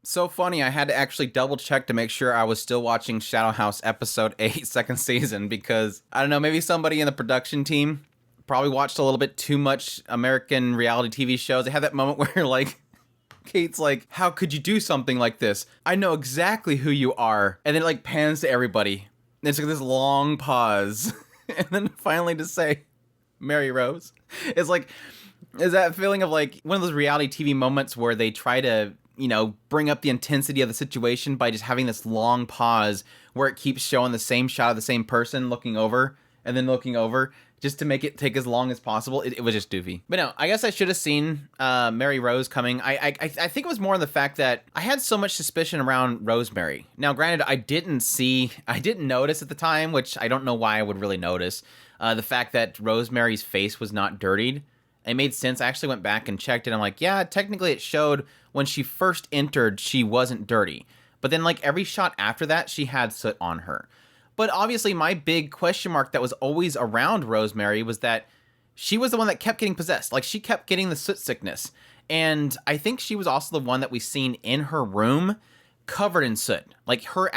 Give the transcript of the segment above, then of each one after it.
So funny, I had to actually double check to make sure I was still watching Shadow House episode 8 second season because, I don't know, maybe somebody in the production team probably watched a little bit too much American reality TV shows. They had that moment where, like, Kate's like, how could you do something like this? I know exactly who you are. And then it, like, pans to everybody. And it's like this long pause. And then finally to say, Mary Rose. It's like, is that feeling of, like, one of those reality TV moments where they try to, you know, bring up the intensity of the situation by just having this long pause where it keeps showing the same shot of the same person looking over and then looking over just to make it take as long as possible. It was just doofy. But no, I guess I should have seen Mary Rose coming. I think it was more in the fact that I had so much suspicion around Rosemary. Now, granted, I didn't notice at the time, which I don't know why I would really notice, the fact that Rosemary's face was not dirtied. It made sense. I actually went back and checked it. I'm like, yeah, technically it showed when she first entered, she wasn't dirty. But then, like, every shot after that, she had soot on her. But obviously, my big question mark that was always around Rosemary was that she was the one that kept getting possessed. Like, she kept getting the soot sickness. And I think she was also the one that we seen in her room covered in soot. Like, her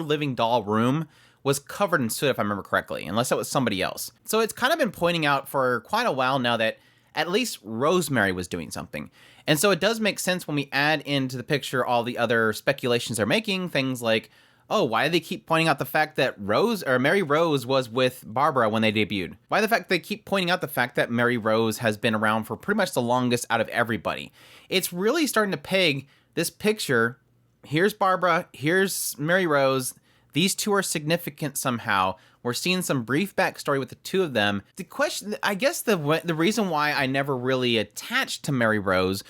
living doll room was covered in soot, if I remember correctly, unless that was somebody else. So it's kind of been pointing out for quite a while now that at least Rosemary was doing something. And so it does make sense when we add into the picture all the other speculations they're making, things like, oh, why do they keep pointing out the fact that Mary Rose was with Barbara when they debuted? Why the fact they keep pointing out the fact that Mary Rose has been around for pretty much the longest out of everybody? It's really starting to peg this picture. Here's Barbara, here's Mary Rose. These two are significant somehow. We're seeing some brief backstory with the two of them. The question, I guess the reason why I never really attached to Mary Rose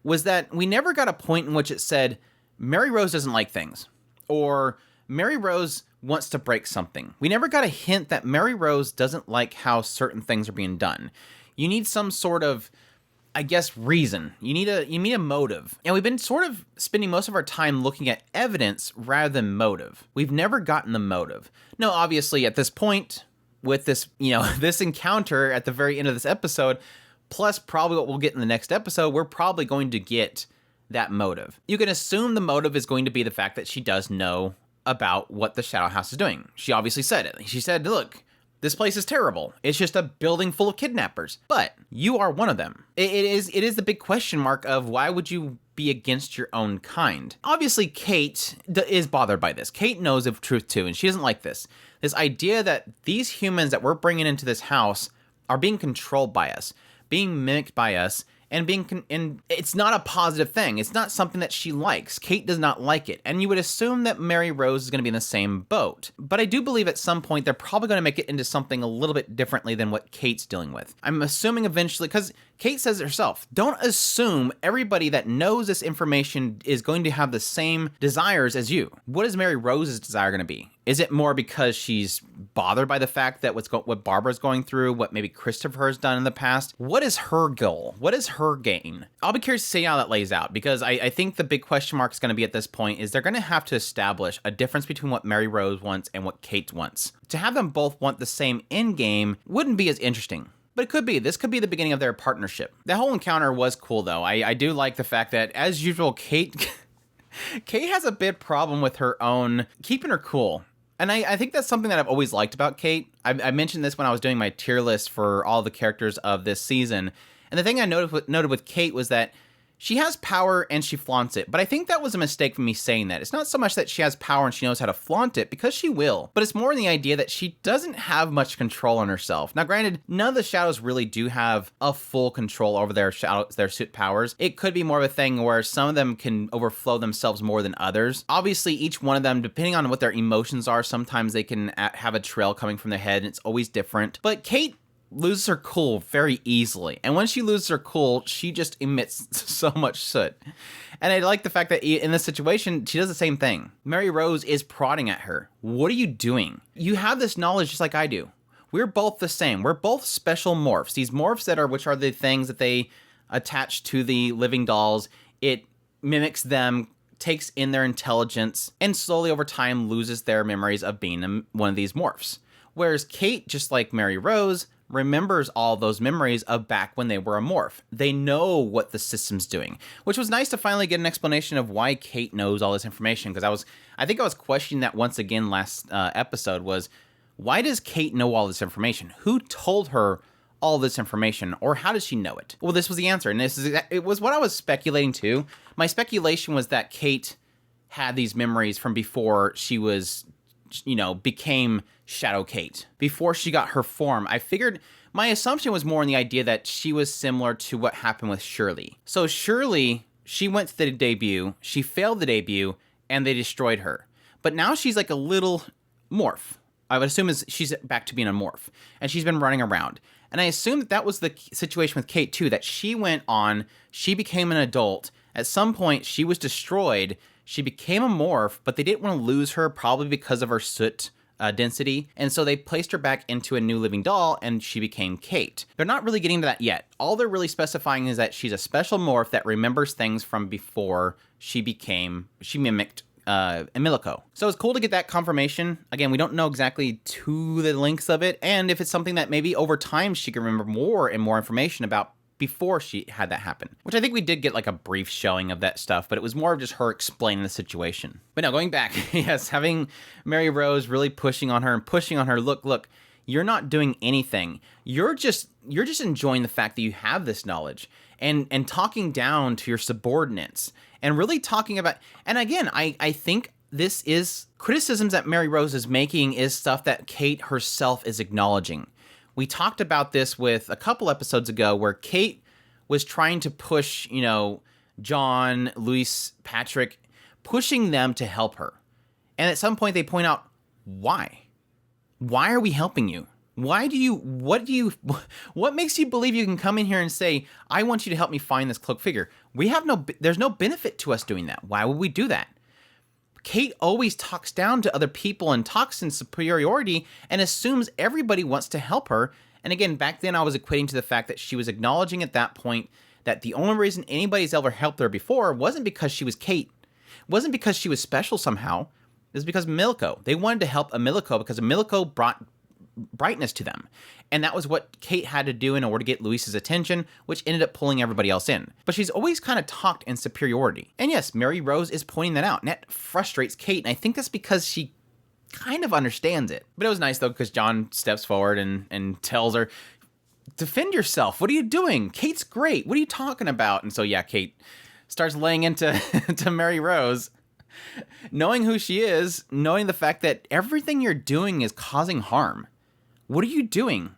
was that we never got a point in which it said, Mary Rose doesn't like things, or Mary Rose wants to break something. We never got a hint that Mary Rose doesn't like how certain things are being done. You need some sort of, I guess, reason. You need a motive. And we've been sort of spending most of our time looking at evidence rather than motive. We've never gotten the motive. No, obviously at this point, with this, this encounter at the very end of this episode, plus probably what we'll get in the next episode, we're probably going to get that motive. You can assume the motive is going to be the fact that she does know about what the Shadow House is doing. She obviously said it. She said, look, this place is terrible. It's just a building full of kidnappers. But you are one of them. It is the big question mark of why would you be against your own kind? Obviously, Kate is bothered by this. Kate knows of truth too, and she doesn't like this. This idea that these humans that we're bringing into this house are being controlled by us, being mimicked by us, and it's not a positive thing. It's not something that she likes. Kate does not like it. And you would assume that Mary Rose is going to be in the same boat. But I do believe at some point they're probably going to make it into something a little bit differently than what Kate's dealing with. I'm assuming eventually, because Kate says it herself, don't assume everybody that knows this information is going to have the same desires as you. What is Mary Rose's desire going to be? Is it more because she's bothered by the fact that what Barbara's going through, what maybe Christopher has done in the past? What is her goal? What is her gain? I'll be curious to see how that lays out, because I think the big question mark is going to be at this point is they're going to have to establish a difference between what Mary Rose wants and what Kate wants. To have them both want the same end game wouldn't be as interesting. But it could be. This could be the beginning of their partnership. That whole encounter was cool, though. I do like the fact that, as usual, Kate has a big problem with her own keeping her cool. And I think that's something that I've always liked about Kate. I mentioned this when I was doing my tier list for all the characters of this season. And the thing I noted with Kate was that she has power and she flaunts it. But I think that was a mistake for me saying that. It's not so much that she has power and she knows how to flaunt it, because she will. But it's more in the idea that she doesn't have much control on herself. Now, granted, none of the shadows really do have a full control over their suit powers. It could be more of a thing where some of them can overflow themselves more than others. Obviously, each one of them, depending on what their emotions are, sometimes they can have a trail coming from their head, and it's always different. But Kate loses her cool very easily. And when she loses her cool, she just emits so much soot. And I like the fact that in this situation, she does the same thing. Mary Rose is prodding at her. What are you doing? You have this knowledge just like I do. We're both the same. We're both special morphs. These morphs which are the things that they attach to the living dolls. It mimics them, takes in their intelligence, and slowly over time loses their memories of being one of these morphs. Whereas Kate, just like Mary Rose, remembers all those memories of back when they were a morph. They know what the system's doing, which was nice to finally get an explanation of why Kate knows all this information. Because I think I was questioning that once again last episode was, why does Kate know all this information? Who told her all this information, or how does she know it? Well, this was the answer, and it was what I was speculating too. My speculation was that Kate had these memories from before she was, became Shadow Kate, before she got her form. I figured my assumption was more in the idea that she was similar to what happened with Shirley. So Shirley, she went to the debut, she failed the debut, and they destroyed her. But now she's like a little morph. I would assume she's back to being a morph, and she's been running around. And I assume that was the situation with Kate too, that she went on, she became an adult. At some point, she was destroyed. She became a morph, but they didn't want to lose her, probably because of her soot density. And so they placed her back into a new living doll, and she became Kate. They're not really getting to that yet. All they're really specifying is that she's a special morph that remembers things from before she mimicked Emilico. So it's cool to get that confirmation. Again, we don't know exactly to the lengths of it, and if it's something that maybe over time she can remember more and more information about before she had that happen. Which I think we did get like a brief showing of that stuff, but it was more of just her explaining the situation. But no, going back, yes, having Mary Rose really pushing on her, look, you're not doing anything. You're just enjoying the fact that you have this knowledge and talking down to your subordinates and really talking about, and again, I think this is criticisms that Mary Rose is making is stuff that Kate herself is acknowledging. We talked about this with a couple episodes ago where Kate was trying to push, John, Luis, Patrick, pushing them to help her. And at some point they point out, why? Why are we helping you? What makes you believe you can come in here and say, I want you to help me find this cloaked figure? There's no benefit to us doing that. Why would we do that? Kate always talks down to other people and talks in superiority and assumes everybody wants to help her. And again, back then I was equating to the fact that she was acknowledging at that point that the only reason anybody's ever helped her before wasn't because she was Kate. It wasn't because she was special somehow. It was because Emilico. They wanted to help Emilico because Emilico brought brightness to them. And that was what Kate had to do in order to get Luis's attention, which ended up pulling everybody else in. But she's always kind of talked in superiority. And yes, Mary Rose is pointing that out, and that frustrates Kate, and I think that's because she kind of understands it. But it was nice, though, because John steps forward and tells her, defend yourself. What are you doing? Kate's great. What are you talking about? And so, yeah, Kate starts laying into to Mary Rose, knowing who she is, knowing the fact that everything you're doing is causing harm. What are you doing?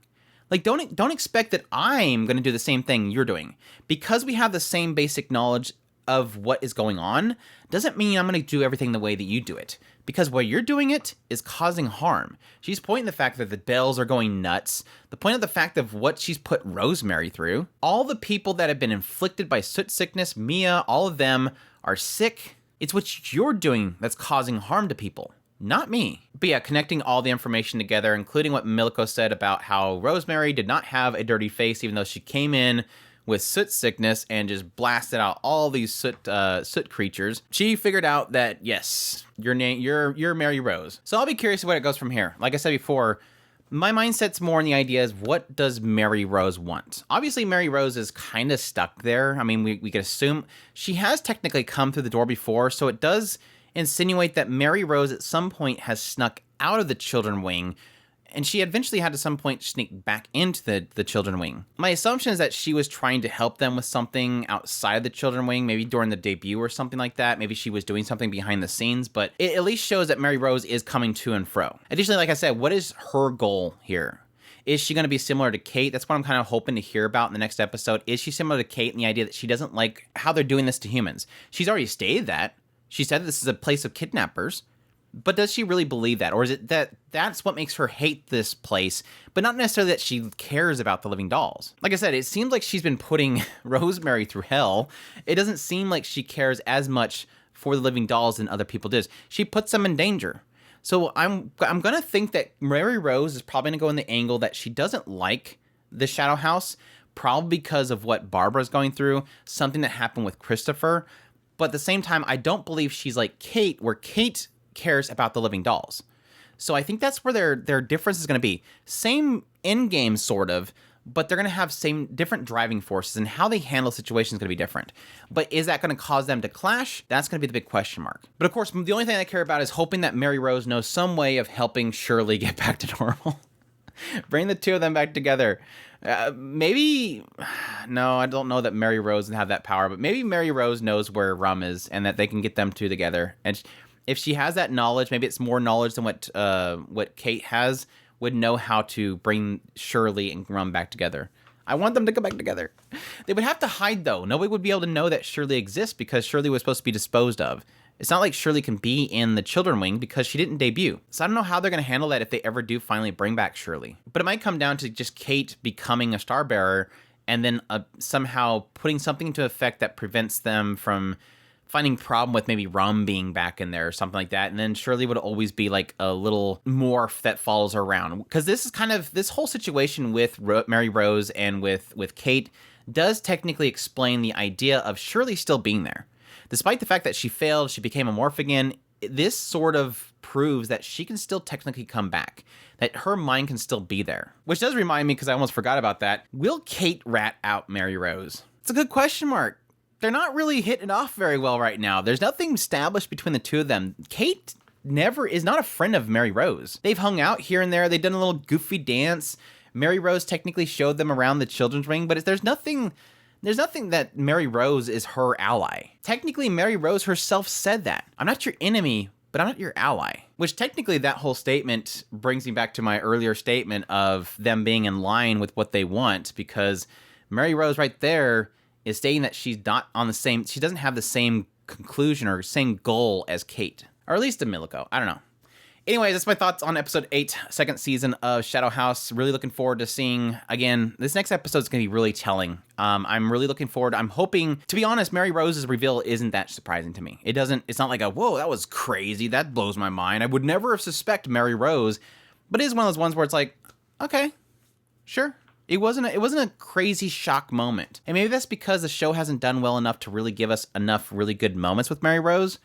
Like, don't expect that I'm going to do the same thing you're doing. Because we have the same basic knowledge of what is going on, doesn't mean I'm going to do everything the way that you do it. Because where you're doing it is causing harm. She's pointing the fact that the bells are going nuts. The point of the fact of what she's put Rosemary through. All the people that have been inflicted by soot sickness, Mia, all of them are sick. It's what you're doing that's causing harm to people. Not me. But yeah, connecting all the information together, including what Emilico said about how Rosemary did not have a dirty face, even though she came in with soot sickness and just blasted out all these soot creatures. She figured out that, yes, you're Mary Rose. So I'll be curious where it goes from here. Like I said before, my mindset's more in the idea is, what does Mary Rose want? Obviously, Mary Rose is kind of stuck there. I mean, we could assume she has technically come through the door before, so it does insinuate that Mary Rose at some point has snuck out of the children wing, and she eventually had to some point sneak back into the children wing. My assumption is that she was trying to help them with something outside the children wing, maybe during the debut or something like that. Maybe she was doing something behind the scenes, but it at least shows that Mary Rose is coming to and fro. Additionally, like I said, what is her goal here? Is she going to be similar to Kate? That's what I'm kind of hoping to hear about in the next episode. Is she similar to Kate in the idea that she doesn't like how they're doing this to humans? She's already stated that. She said this is a place of kidnappers, but does she really believe that? Or is it that that's what makes her hate this place, but not necessarily that she cares about the living dolls? Like I said, it seems like she's been putting Rosemary through hell. It doesn't seem like she cares as much for the living dolls than other people do. She puts them in danger. So I'm going to think that Mary Rose is probably going to go in the angle that she doesn't like the Shadow House, probably because of what Barbara's going through, something that happened with Christopher. But at the same time, I don't believe she's like Kate, where Kate cares about the living dolls. So I think that's where their difference is going to be. Same end game, sort of, but they're going to have same different driving forces, and how they handle situations is going to be different. But is that going to cause them to clash? That's going to be the big question mark. But of course, the only thing I care about is hoping that Mary Rose knows some way of helping Shirley get back to normal. Bring the two of them back together. Maybe, no, I don't know that Mary Rose would have that power, but maybe Mary Rose knows where Rum is and that they can get them two together. And if she has that knowledge, maybe it's more knowledge than what Kate has, would know how to bring Shirley and Rum back together. I want them to come back together. They would have to hide, though. Nobody would be able to know that Shirley exists because Shirley was supposed to be disposed of. It's not like Shirley can be in the children wing because she didn't debut. So I don't know how they're going to handle that if they ever do finally bring back Shirley. But it might come down to just Kate becoming a star bearer and then somehow putting something into effect that prevents them from finding problem with maybe Rum being back in there or something like that. And then Shirley would always be like a little morph that follows her around. Because this is kind of, this whole situation with Mary Rose and with Kate does technically explain the idea of Shirley still being there. Despite the fact that she failed, she became a morph again, this sort of proves that she can still technically come back, that her mind can still be there. Which does remind me, because I almost forgot about that, will Kate rat out Mary Rose? It's a good question mark. They're not really hitting it off very well right now. There's nothing established between the two of them. Kate is not a friend of Mary Rose. They've hung out here and there. They've done a little goofy dance. Mary Rose technically showed them around the children's wing, but there's nothing that Mary Rose is her ally. Technically, Mary Rose herself said that. I'm not your enemy, but I'm not your ally. Which technically that whole statement brings me back to my earlier statement of them being in line with what they want, because Mary Rose right there is stating that she's not on the same, she doesn't have the same conclusion or same goal as Kate. Or at least a Milico. I don't know. Anyways, that's my thoughts on episode 8, second season of Shadow House. Really looking forward to seeing, again, this next episode is going to be really telling. I'm really looking forward. I'm hoping, to be honest, Mary Rose's reveal isn't that surprising to me. It's not like whoa, that was crazy. That blows my mind. I would never have suspected Mary Rose, but it is one of those ones where it's like, okay, sure. It wasn't a crazy shock moment. And maybe that's because the show hasn't done well enough to really give us enough really good moments with Mary Rose.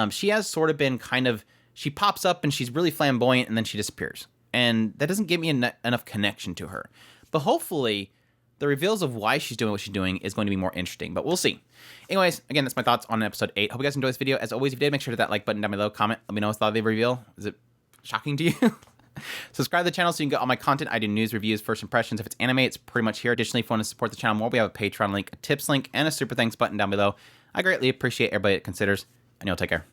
She has sort of been kind of, she pops up and she's really flamboyant and then she disappears. And that doesn't give me enough connection to her. But hopefully, the reveals of why she's doing what she's doing is going to be more interesting. But we'll see. Anyways, again, that's my thoughts on episode 8. Hope you guys enjoyed this video. As always, if you did, make sure to hit that like button down below. Comment. Let me know what thought of the reveal. Is it shocking to you? Subscribe to the channel so you can get all my content. I do news, reviews, first impressions. If it's anime, it's pretty much here. Additionally, if you want to support the channel more, we have a Patreon link, a tips link, and a super thanks button down below. I greatly appreciate everybody that considers, and you'll take care.